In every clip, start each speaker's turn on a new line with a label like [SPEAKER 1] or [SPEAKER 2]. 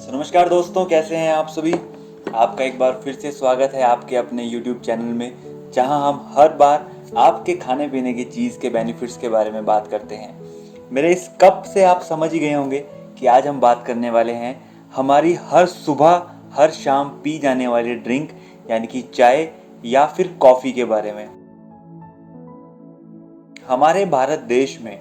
[SPEAKER 1] नमस्कार दोस्तों, कैसे हैं आप सभी। आपका एक बार फिर से स्वागत है आपके अपने YouTube चैनल में, जहां हम हर बार आपके खाने पीने की चीज़ के बेनिफिट्स के बारे में बात करते हैं। मेरे इस कप से आप समझ ही गए होंगे कि आज हम बात करने वाले हैं हमारी हर सुबह हर शाम पी जाने वाली ड्रिंक यानी कि चाय या फिर कॉफ़ी के बारे में। हमारे भारत देश में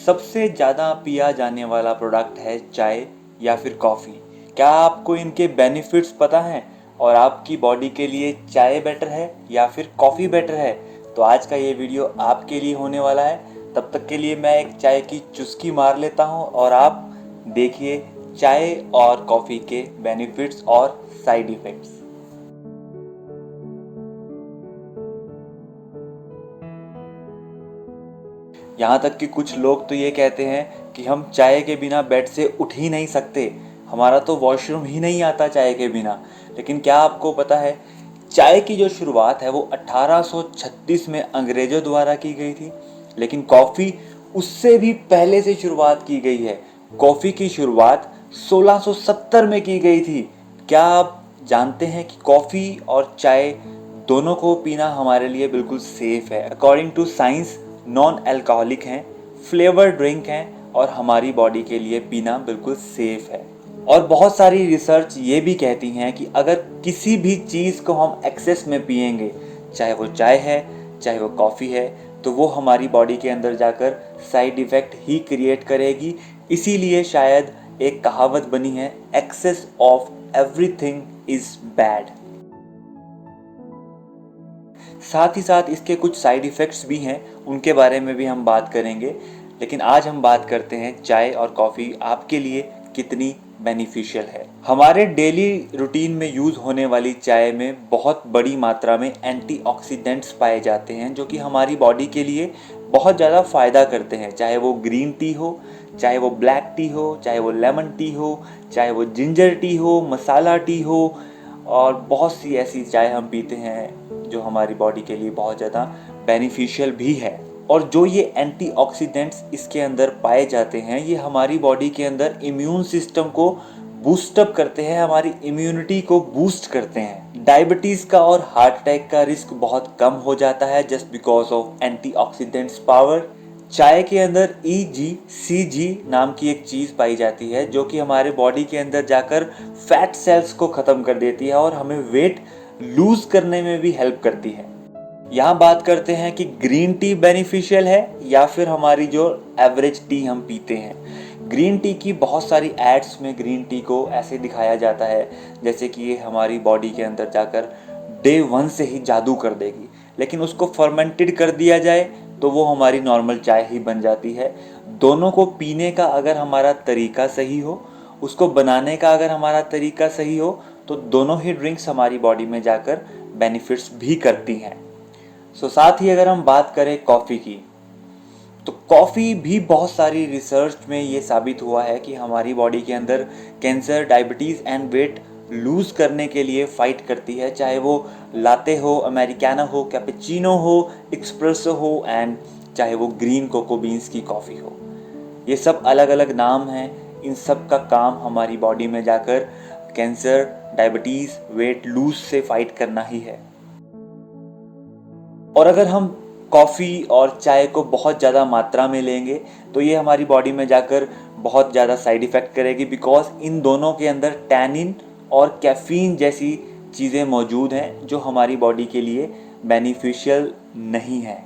[SPEAKER 1] सबसे ज़्यादा पिया जाने वाला प्रोडक्ट है चाय या फिर कॉफ़ी। क्या आपको इनके बेनिफिट्स पता हैं और आपकी बॉडी के लिए चाय बेटर है या फिर कॉफ़ी बेटर है? तो आज का ये वीडियो आपके लिए होने वाला है। तब तक के लिए मैं एक चाय की चुस्की मार लेता हूँ और आप देखिए चाय और कॉफ़ी के बेनिफिट्स और साइड इफ़ेक्ट्स। यहाँ तक कि कुछ लोग तो ये कहते हैं कि हम चाय के बिना बेड से उठ ही नहीं सकते, हमारा तो वॉशरूम ही नहीं आता चाय के बिना। लेकिन क्या आपको पता है, चाय की जो शुरुआत है वो 1836 में अंग्रेज़ों द्वारा की गई थी, लेकिन कॉफ़ी उससे भी पहले से शुरुआत की गई है। कॉफ़ी की शुरुआत 1670 में की गई थी। क्या आप जानते हैं कि कॉफ़ी और चाय दोनों को पीना हमारे लिए बिल्कुल सेफ है। According to science non alcoholic हैं, फ्लेवर ड्रिंक हैं और हमारी बॉडी के लिए पीना बिल्कुल सेफ है। और बहुत सारी रिसर्च ये भी कहती हैं कि अगर किसी भी चीज़ को हम एक्सेस में पिएंगे, चाहे वो चाय है चाहे वो कॉफ़ी है, तो वो हमारी बॉडी के अंदर जाकर साइड इफ़ेक्ट ही क्रिएट करेगी। इसीलिए शायद एक कहावत बनी है, excess of everything is bad. साथ ही साथ इसके कुछ साइड इफ़ेक्ट्स भी हैं, उनके बारे में भी हम बात करेंगे। लेकिन आज हम बात करते हैं चाय और कॉफ़ी आपके लिए कितनी बेनिफिशियल है। हमारे डेली रूटीन में यूज़ होने वाली चाय में बहुत बड़ी मात्रा में एंटीऑक्सीडेंट्स पाए जाते हैं, जो कि हमारी बॉडी के लिए बहुत ज़्यादा फ़ायदा करते हैं। चाहे वो ग्रीन टी हो, चाहे वो ब्लैक टी हो, चाहे वो लेमन टी हो, चाहे वो जिंजर टी हो, मसाला टी हो, और बहुत सी ऐसी चाय हम पीते हैं जो हमारी बॉडी के लिए बहुत ज़्यादा बेनिफिशियल भी है। और जो ये एंटीऑक्सीडेंट्स इसके अंदर पाए जाते हैं, ये हमारी बॉडी के अंदर इम्यून सिस्टम को बूस्टअप करते हैं, हमारी इम्यूनिटी को बूस्ट करते हैं। डायबिटीज़ का और हार्ट अटैक का रिस्क बहुत कम हो जाता है just because of antioxidants power. चाय के अंदर EGCG नाम की एक चीज़ पाई जाती है, जो कि हमारे बॉडी के अंदर जाकर फैट सेल्स को ख़त्म कर देती है और हमें वेट लूज़ करने में भी हेल्प करती है। यहाँ बात करते हैं कि ग्रीन टी बेनिफिशियल है या फिर हमारी जो एवरेज टी हम पीते हैं। ग्रीन टी की बहुत सारी एड्स में ग्रीन टी को ऐसे दिखाया जाता है जैसे कि ये हमारी बॉडी के अंदर जाकर डे 1 से ही जादू कर देगी, लेकिन उसको फर्मेंटेड कर दिया जाए तो वो हमारी नॉर्मल चाय ही बन जाती है। दोनों को पीने का अगर हमारा तरीका सही हो, उसको बनाने का अगर हमारा तरीका सही हो, तो दोनों ही ड्रिंक्स हमारी बॉडी में जाकर बेनिफिट्स भी करती हैं। साथ ही अगर हम बात करें कॉफ़ी की, तो कॉफ़ी भी बहुत सारी रिसर्च में ये साबित हुआ है कि हमारी बॉडी के अंदर cancer, diabetes and weight lose करने के लिए फ़ाइट करती है। चाहे वो लाते हो, अमेरिकानो हो, कैपेचिनो हो, एक्सप्रेसो हो, एंड चाहे वो ग्रीन कोको बीन्स की कॉफ़ी हो। ये सब अलग अलग नाम हैं, इन सब का काम हमारी बॉडी में जाकर कैंसर, डायबिटीज़, वेट लूज़ से फ़ाइट करना ही है। और अगर हम कॉफ़ी और चाय को बहुत ज़्यादा मात्रा में लेंगे तो ये हमारी बॉडी में जाकर बहुत ज़्यादा साइड इफ़ेक्ट करेगी, बिकॉज इन दोनों के अंदर टैनिन और कैफ़ीन जैसी चीज़ें मौजूद हैं जो हमारी बॉडी के लिए बेनिफिशियल नहीं है।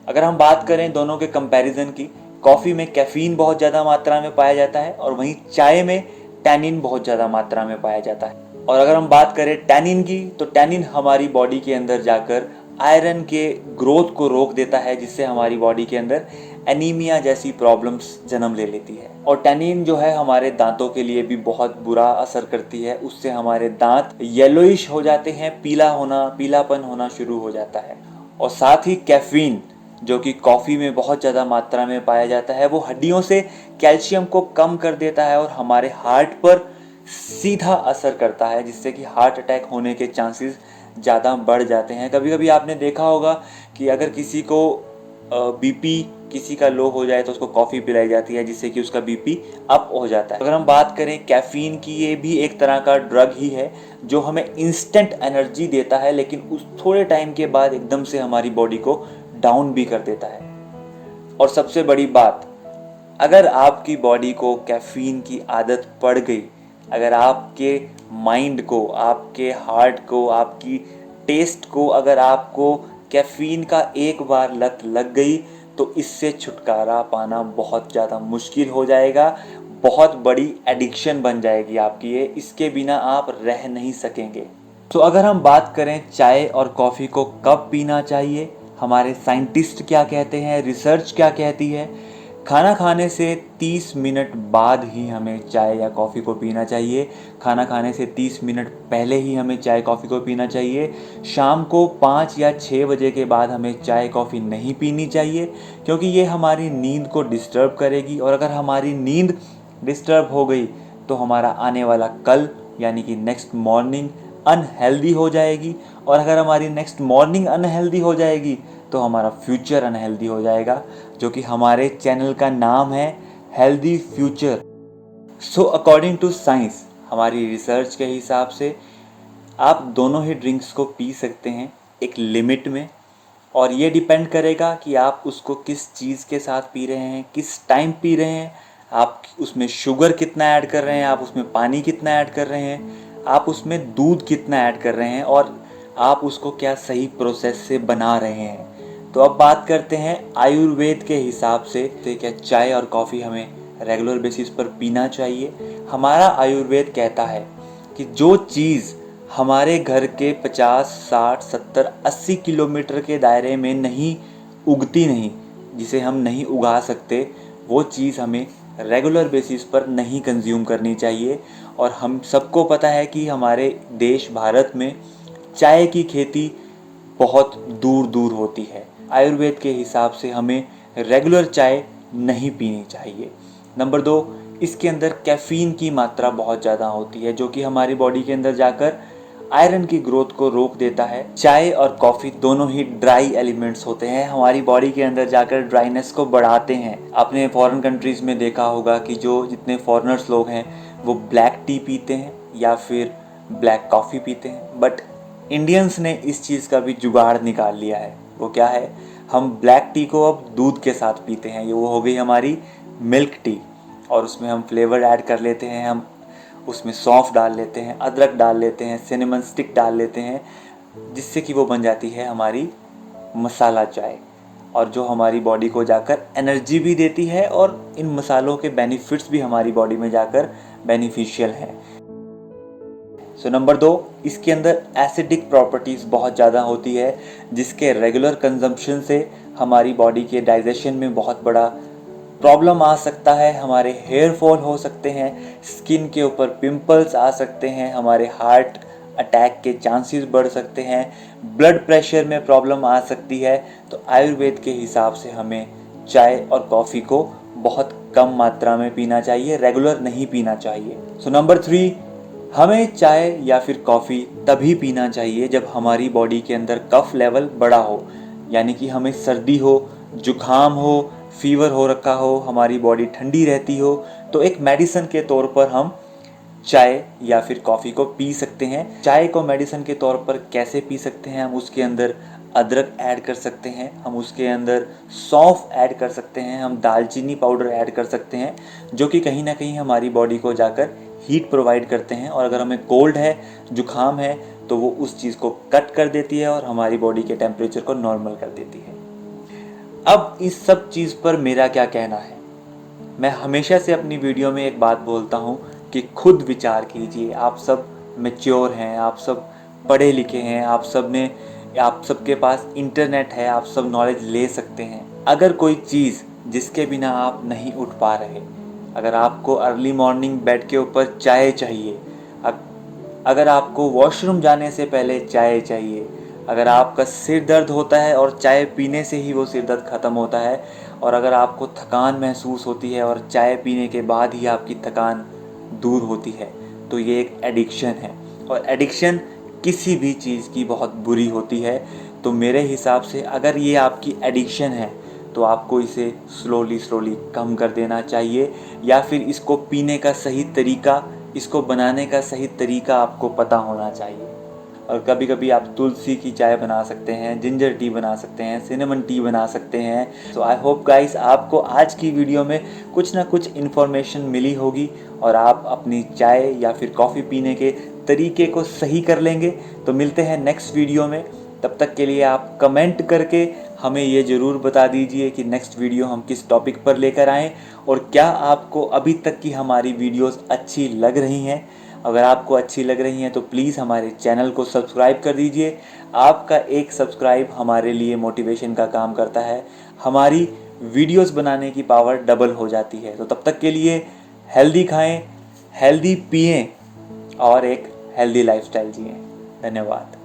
[SPEAKER 1] अगर हम बात करें दोनों के कंपैरिजन की, कॉफ़ी में कैफ़ीन बहुत ज़्यादा मात्रा में पाया जाता है और वहीं चाय में टैनिन बहुत ज़्यादा मात्रा में पाया जाता है। और अगर हम बात करें टैनिन की, तो टैनिन हमारी बॉडी के अंदर जाकर आयरन के ग्रोथ को रोक देता है, जिससे हमारी बॉडी के अंदर एनीमिया जैसी प्रॉब्लम्स जन्म ले लेती है। और टैनिन जो है हमारे दांतों के लिए भी बहुत बुरा असर करती है, उससे हमारे दांत येलोइश हो जाते हैं, पीलापन होना शुरू हो जाता है। और साथ ही कैफीन जो कि कॉफ़ी में बहुत ज़्यादा मात्रा में पाया जाता है, वो हड्डियों से कैल्शियम को कम कर देता है और हमारे हार्ट पर सीधा असर करता है, जिससे कि हार्ट अटैक होने के चांसेस ज़्यादा बढ़ जाते हैं। कभी कभी आपने देखा होगा कि अगर किसी को बीपी किसी का लो हो जाए तो उसको कॉफ़ी पिलाई जाती है जिससे कि उसका बीपी अप हो जाता है। अगर हम बात करें कैफ़ीन की, ये भी एक तरह का ड्रग ही है जो हमें इंस्टेंट एनर्जी देता है, लेकिन उस थोड़े टाइम के बाद एकदम से हमारी बॉडी को डाउन भी कर देता है। और सबसे बड़ी बात, अगर आपकी बॉडी को कैफ़ीन की आदत पड़ गई, अगर आपके माइंड को, आपके हार्ट को, आपकी टेस्ट को, अगर आपको कैफ़ीन का एक बार लत लग गई तो इससे छुटकारा पाना बहुत ज़्यादा मुश्किल हो जाएगा। बहुत बड़ी एडिक्शन बन जाएगी आपकी ये, इसके बिना आप रह नहीं सकेंगे। तो अगर हम बात करें चाय और कॉफ़ी को कब पीना चाहिए, हमारे साइंटिस्ट क्या कहते हैं, रिसर्च क्या कहती है। खाना खाने से 30 मिनट बाद ही हमें चाय या कॉफ़ी को पीना चाहिए। खाना खाने से 30 मिनट पहले ही हमें चाय कॉफ़ी को पीना चाहिए। शाम को 5 या 6 बजे के बाद हमें चाय कॉफ़ी नहीं पीनी चाहिए, क्योंकि ये हमारी नींद को डिस्टर्ब करेगी, और अगर हमारी नींद डिस्टर्ब हो गई तो हमारा आने वाला कल यानी कि नेक्स्ट मॉर्निंग अनहेल्दी हो जाएगी, और अगर हमारी नेक्स्ट मॉर्निंग अनहेल्दी हो जाएगी तो हमारा फ्यूचर अनहेल्दी हो जाएगा, जो कि हमारे चैनल का नाम है healthy future. So according to science, हमारी रिसर्च के हिसाब से आप दोनों ही ड्रिंक्स को पी सकते हैं एक लिमिट में, और ये डिपेंड करेगा कि आप उसको किस चीज़ के साथ पी रहे हैं, किस टाइम पी रहे हैं, आप उसमें शुगर कितना ऐड कर रहे हैं, आप उसमें पानी कितना ऐड कर रहे हैं, आप उसमें दूध कितना ऐड कर रहे हैं, और आप उसको क्या सही प्रोसेस से बना रहे हैं। तो अब बात करते हैं आयुर्वेद के हिसाब से, तो क्या चाय और कॉफ़ी हमें रेगुलर बेसिस पर पीना चाहिए। हमारा आयुर्वेद कहता है कि जो चीज़ हमारे घर के 50, 60, 70, 80 किलोमीटर के दायरे में नहीं उगती नहीं, जिसे हम नहीं उगा सकते, वो चीज़ हमें रेगुलर बेसिस पर नहीं कंज्यूम करनी चाहिए। और हम सबको पता है कि हमारे देश भारत में चाय की खेती बहुत दूर दूर होती है। आयुर्वेद के हिसाब से हमें रेगुलर चाय नहीं पीनी चाहिए। नंबर 2, इसके अंदर कैफ़ीन की मात्रा बहुत ज़्यादा होती है, जो कि हमारी बॉडी के अंदर जाकर आयरन की ग्रोथ को रोक देता है। चाय और कॉफ़ी दोनों ही ड्राई एलिमेंट्स होते हैं, हमारी बॉडी के अंदर जाकर ड्राइनेस को बढ़ाते हैं। आपने फॉरेन कंट्रीज़ में देखा होगा कि जो जितने फॉरेनर्स लोग हैं वो ब्लैक टी पीते हैं या फिर ब्लैक कॉफ़ी पीते हैं, बट इंडियंस ने इस चीज़ का भी जुगाड़ निकाल लिया है। वो क्या है, हम ब्लैक टी को अब दूध के साथ पीते हैं, ये वो हो गई हमारी मिल्क टी, और उसमें हम फ्लेवर ऐड कर लेते हैं, हम उसमें सौंफ डाल लेते हैं, अदरक डाल लेते हैं, सिनेमन स्टिक डाल लेते हैं, जिससे कि वो बन जाती है हमारी मसाला चाय, और जो हमारी बॉडी को जाकर एनर्जी भी देती है, और इन मसालों के बेनिफिट्स भी हमारी बॉडी में जाकर बेनिफिशियल हैं। सो नंबर 2, इसके अंदर एसिडिक प्रॉपर्टीज़ बहुत ज़्यादा होती है, जिसके रेगुलर कंजम्पशन से हमारी बॉडी के डाइजेशन में बहुत बड़ा प्रॉब्लम आ सकता है, हमारे हेयर फॉल हो सकते हैं, स्किन के ऊपर पिंपल्स आ सकते हैं, हमारे हार्ट अटैक के चांसेस बढ़ सकते हैं, ब्लड प्रेशर में प्रॉब्लम आ सकती है। तो आयुर्वेद के हिसाब से हमें चाय और कॉफ़ी को बहुत कम मात्रा में पीना चाहिए, रेगुलर नहीं पीना चाहिए। सो नंबर 3, हमें चाय या फिर कॉफ़ी तभी पीना चाहिए जब हमारी बॉडी के अंदर कफ लेवल बड़ा हो, यानी कि हमें सर्दी हो, जुखाम हो, फीवर हो रखा हो, हमारी बॉडी ठंडी रहती हो, तो एक मेडिसिन के तौर पर हम चाय या फिर कॉफ़ी को पी सकते हैं। चाय को मेडिसिन के तौर पर कैसे पी सकते हैं, हम उसके अंदर अदरक ऐड कर सकते हैं, हम उसके अंदर सौंफ ऐड कर सकते हैं, हम दालचीनी पाउडर ऐड कर सकते हैं, जो कि कहीं ना कहीं हमारी बॉडी को जाकर हीट प्रोवाइड करते हैं, और अगर हमें कोल्ड है, जुखाम है, तो वो उस चीज़ को कट कर देती है और हमारी बॉडी के टेम्परेचर को नॉर्मल कर देती है। अब इस सब चीज़ पर मेरा क्या कहना है, मैं हमेशा से अपनी वीडियो में एक बात बोलता हूँ कि खुद विचार कीजिए। आप सब मैच्योर हैं, आप सब पढ़े लिखे हैं, आप सबके पास इंटरनेट है, आप सब नॉलेज ले सकते हैं। अगर कोई चीज़ जिसके बिना आप नहीं उठ पा रहे, अगर आपको अर्ली मॉर्निंग बेड के ऊपर चाय चाहिए, अगर आपको वॉशरूम जाने से पहले चाय चाहिए, अगर आपका सिर दर्द होता है और चाय पीने से ही वो सिर दर्द ख़त्म होता है, और अगर आपको थकान महसूस होती है और चाय पीने के बाद ही आपकी थकान दूर होती है, तो ये एक एडिक्शन है, और एडिक्शन किसी भी चीज़ की बहुत बुरी होती है। तो मेरे हिसाब से अगर ये आपकी एडिक्शन है तो आपको इसे स्लोली स्लोली कम कर देना चाहिए, या फिर इसको पीने का सही तरीका, इसको बनाने का सही तरीका आपको पता होना चाहिए। और कभी कभी आप तुलसी की चाय बना सकते हैं, जिंजर टी बना सकते हैं, सिनेमन टी बना सकते हैं। सो आई होप गाइस आपको आज की वीडियो में कुछ ना कुछ इन्फॉर्मेशन मिली होगी और आप अपनी चाय या फिर कॉफ़ी पीने के तरीके को सही कर लेंगे। तो मिलते हैं नेक्स्ट वीडियो में, तब तक के लिए आप कमेंट करके हमें ये ज़रूर बता दीजिए कि नेक्स्ट वीडियो हम किस टॉपिक पर लेकर आएँ, और क्या आपको अभी तक की हमारी वीडियोस अच्छी लग रही हैं। अगर आपको अच्छी लग रही हैं तो प्लीज़ हमारे चैनल को सब्सक्राइब कर दीजिए। आपका एक सब्सक्राइब हमारे लिए मोटिवेशन का काम करता है, हमारी वीडियोस बनाने की पावर डबल हो जाती है। तो तब तक के लिए हेल्दी खाएं, हेल्दी पिएं और एक हेल्दी लाइफस्टाइल जिएं। धन्यवाद।